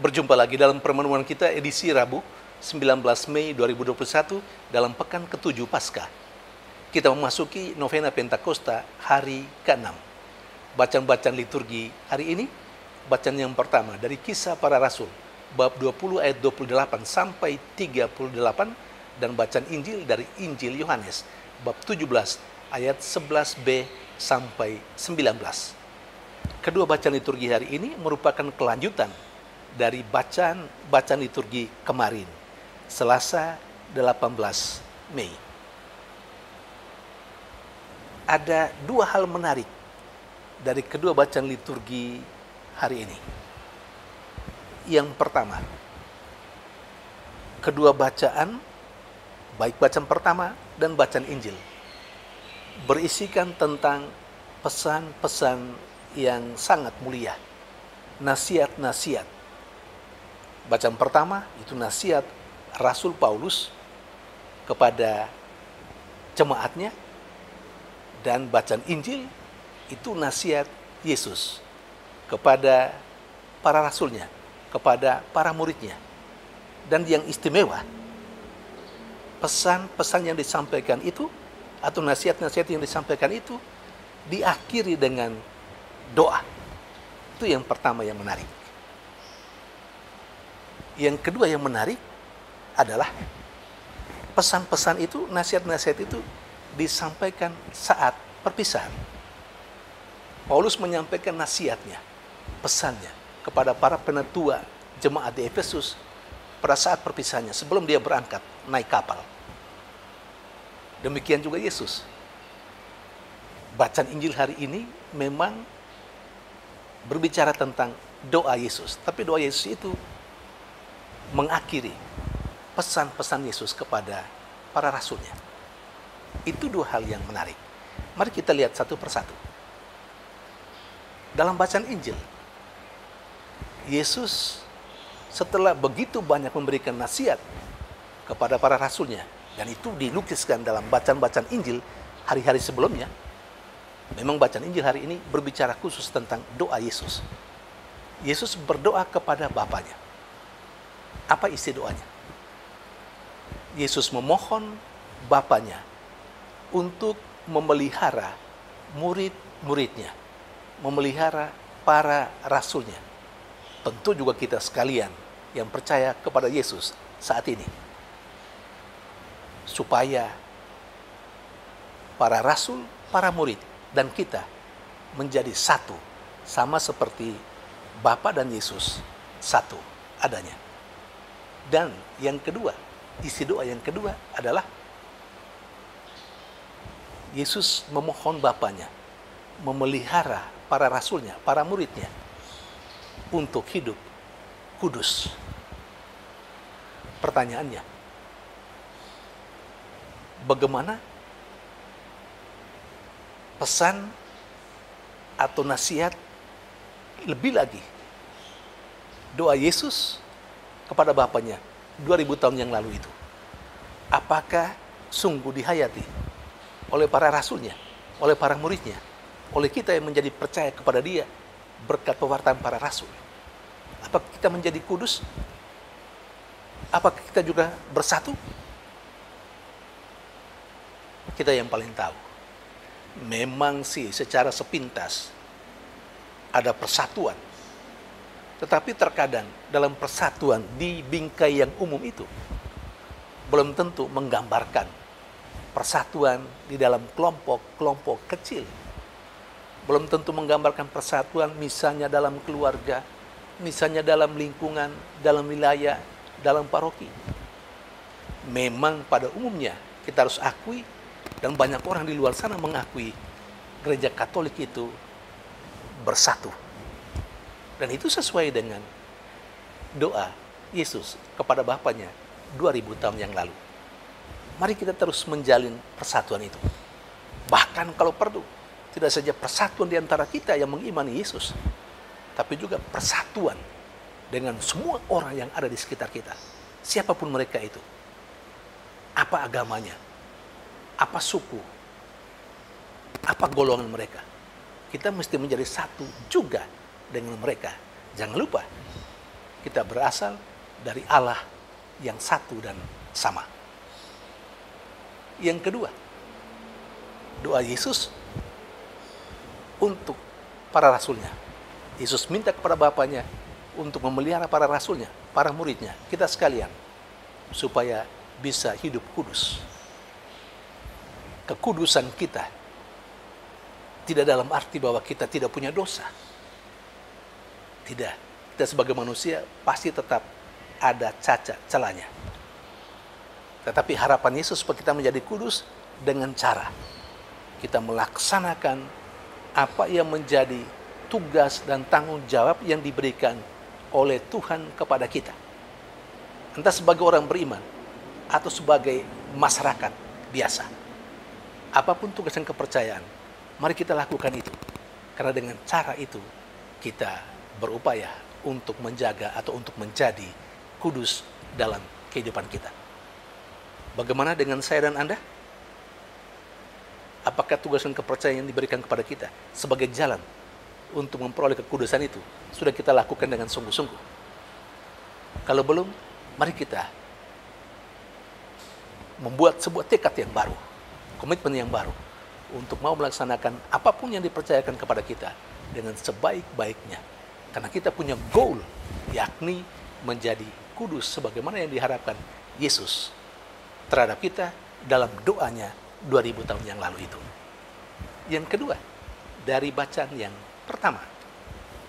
Berjumpa lagi dalam pertemuan kita edisi Rabu 19 Mei 2021 dalam pekan ke-7 Paskah. Kita memasuki novena Pentakosta hari ke-6. Bacaan-bacaan liturgi hari ini, bacaan yang pertama dari Kisah Para Rasul, bab 20 ayat 28 sampai 38, dan bacaan Injil dari Injil Yohanes, bab 17 ayat 11b sampai 19. Kedua bacaan liturgi hari ini merupakan kelanjutan dari bacaan liturgi kemarin, Selasa 18 Mei. Ada dua hal menarik dari kedua bacaan liturgi hari ini. Yang pertama, kedua bacaan, baik bacaan pertama dan bacaan Injil, berisikan tentang pesan-pesan yang sangat mulia, nasihat-nasihat. Bacaan pertama itu nasihat Rasul Paulus kepada jemaatnya, dan bacaan Injil itu nasihat Yesus kepada para rasulnya, kepada para muridnya. Dan yang istimewa, pesan-pesan yang disampaikan itu atau nasihat-nasihat yang disampaikan itu diakhiri dengan doa. Itu yang pertama yang menarik. Yang kedua yang menarik adalah pesan-pesan itu, nasihat-nasihat itu disampaikan saat perpisahan. Paulus menyampaikan nasihatnya, pesannya kepada para penatua jemaat di Efesus pada saat perpisahannya sebelum dia berangkat naik kapal. Demikian juga Yesus. Bacaan Injil hari ini memang berbicara tentang doa Yesus, tapi doa Yesus itu mengakhiri pesan-pesan Yesus kepada para rasulnya. Itu dua hal yang menarik. Mari kita lihat satu persatu. Dalam bacaan Injil, Yesus setelah begitu banyak memberikan nasihat kepada para rasulnya, dan itu dilukiskan dalam bacaan-bacaan Injil hari-hari sebelumnya. Memang bacaan Injil hari ini berbicara khusus tentang doa Yesus. Yesus berdoa kepada Bapanya. Apa isi doanya? Yesus memohon Bapanya untuk memelihara murid-muridnya, memelihara para rasulnya. Tentu juga kita sekalian yang percaya kepada Yesus saat ini, supaya para rasul, para murid, dan kita menjadi satu, sama seperti Bapa dan Yesus satu adanya. Dan yang kedua, isi doa yang kedua adalah Yesus memohon Bapanya memelihara para rasulnya, para muridnya untuk hidup kudus. Pertanyaannya, bagaimana pesan atau nasihat, lebih lagi doa Yesus kepada Bapanya 2000 tahun yang lalu itu, apakah sungguh dihayati oleh para rasulnya, oleh para muridnya, oleh kita yang menjadi percaya kepada dia berkat pewartaan para rasul? Apakah kita menjadi kudus? Apakah kita juga bersatu? Kita yang paling tahu. Memang sih secara sepintas ada persatuan, tetapi terkadang dalam persatuan di bingkai yang umum itu belum tentu menggambarkan persatuan di dalam kelompok-kelompok kecil. Belum tentu menggambarkan persatuan misalnya dalam keluarga, misalnya dalam lingkungan, dalam wilayah, dalam paroki. Memang pada umumnya kita harus akui, dan banyak orang di luar sana mengakui, gereja Katolik itu bersatu. Dan itu sesuai dengan doa Yesus kepada Bapanya 2000 tahun yang lalu. Mari kita terus menjalin persatuan itu. Bahkan kalau perlu, tidak saja persatuan di antara kita yang mengimani Yesus, tapi juga persatuan dengan semua orang yang ada di sekitar kita. Siapapun mereka itu. Apa agamanya, apa suku, apa golongan mereka. Kita mesti menjadi satu juga dengan mereka. Jangan lupa, kita berasal dari Allah yang satu dan sama. Yang kedua, doa Yesus untuk para rasulnya. Yesus minta kepada Bapaknya untuk memelihara para rasulnya, para muridnya, kita sekalian, supaya bisa hidup kudus. Kekudusan kita tidak dalam arti bahwa kita tidak punya dosa. Tidak. Kita sebagai manusia pasti tetap ada cacat celahnya. Tetapi harapan Yesus supaya kita menjadi kudus dengan cara kita melaksanakan apa yang menjadi tugas dan tanggung jawab yang diberikan oleh Tuhan kepada kita. Entah sebagai orang beriman atau sebagai masyarakat biasa. Apapun tugas dan kepercayaan, mari kita lakukan itu. Karena dengan cara itu kita berupaya untuk menjaga atau untuk menjadi kudus dalam kehidupan kita. Bagaimana dengan saya dan Anda? Apakah tugas dan kepercayaan yang diberikan kepada kita sebagai jalan untuk memperoleh kekudusan itu sudah kita lakukan dengan sungguh-sungguh? Kalau belum, mari kita membuat sebuah tekad yang baru, komitmen yang baru untuk mau melaksanakan apapun yang dipercayakan kepada kita dengan sebaik-baiknya. Karena kita punya goal, yakni menjadi kudus sebagaimana yang diharapkan Yesus terhadap kita dalam doanya 2000 tahun yang lalu itu. Yang kedua, dari bacaan yang pertama,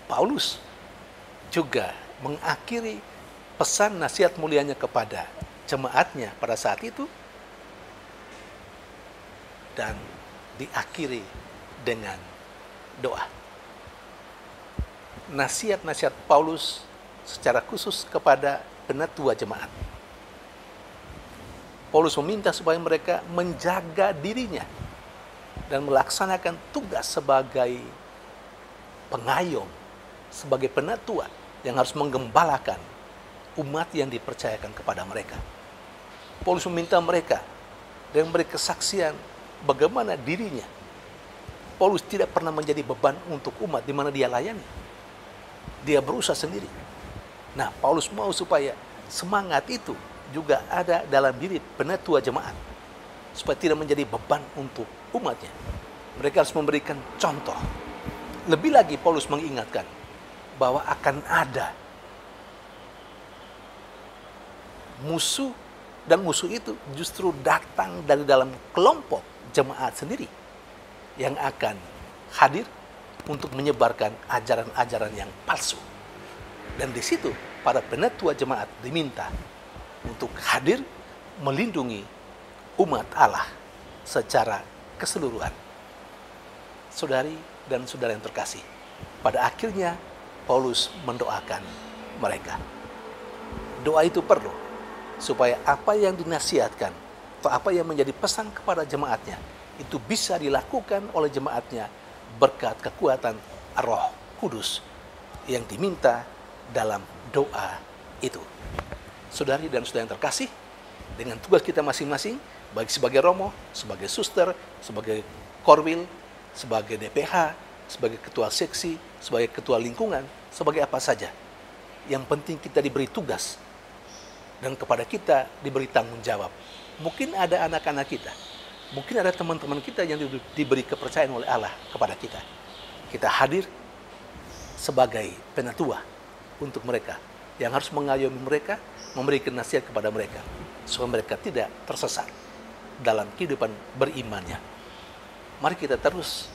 Paulus juga mengakhiri pesan nasihat mulianya kepada jemaatnya pada saat itu dan diakhiri dengan doa. Nasihat-nasihat Paulus secara khusus kepada penatua jemaat. Paulus meminta supaya mereka menjaga dirinya dan melaksanakan tugas sebagai pengayom, sebagai penatua yang harus menggembalakan umat yang dipercayakan kepada mereka. Paulus meminta mereka dan memberi kesaksian bagaimana dirinya. Paulus tidak pernah menjadi beban untuk umat di mana dia layani. Dia berusaha sendiri. Nah, Paulus mau supaya semangat itu juga ada dalam diri penatua jemaat. Supaya tidak menjadi beban untuk umatnya. Mereka harus memberikan contoh. Lebih lagi Paulus mengingatkan bahwa akan ada musuh, dan musuh itu justru datang dari dalam kelompok jemaat sendiri yang akan hadir untuk menyebarkan ajaran-ajaran yang palsu. Dan di situ para penatua jemaat diminta untuk hadir melindungi umat Allah secara keseluruhan. Saudari dan saudara yang terkasih, pada akhirnya Paulus mendoakan mereka. Doa itu perlu supaya apa yang dinasihatkan atau apa yang menjadi pesan kepada jemaatnya itu bisa dilakukan oleh jemaatnya berkat kekuatan Roh Kudus yang diminta dalam doa itu. Saudari dan saudara yang terkasih, dengan tugas kita masing-masing, baik sebagai romo, sebagai suster, sebagai korwil, sebagai DPH, sebagai ketua seksi, sebagai ketua lingkungan, sebagai apa saja. Yang penting kita diberi tugas dan kepada kita diberi tanggung jawab. Mungkin ada anak-anak kita, mungkin ada teman-teman kita yang diberi kepercayaan oleh Allah kepada kita. Kita hadir sebagai penatua untuk mereka yang harus mengayomi mereka, memberikan nasihat kepada mereka supaya mereka tidak tersesat dalam kehidupan berimannya. Mari kita terus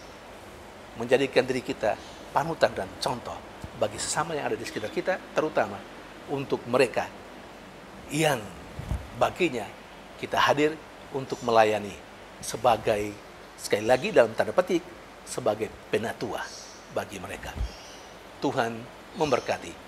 menjadikan diri kita panutan dan contoh bagi sesama yang ada di sekitar kita, terutama untuk mereka yang baginya kita hadir untuk melayani sebagai, sekali lagi dalam tanda petik, sebagai penatua bagi mereka. Tuhan memberkati.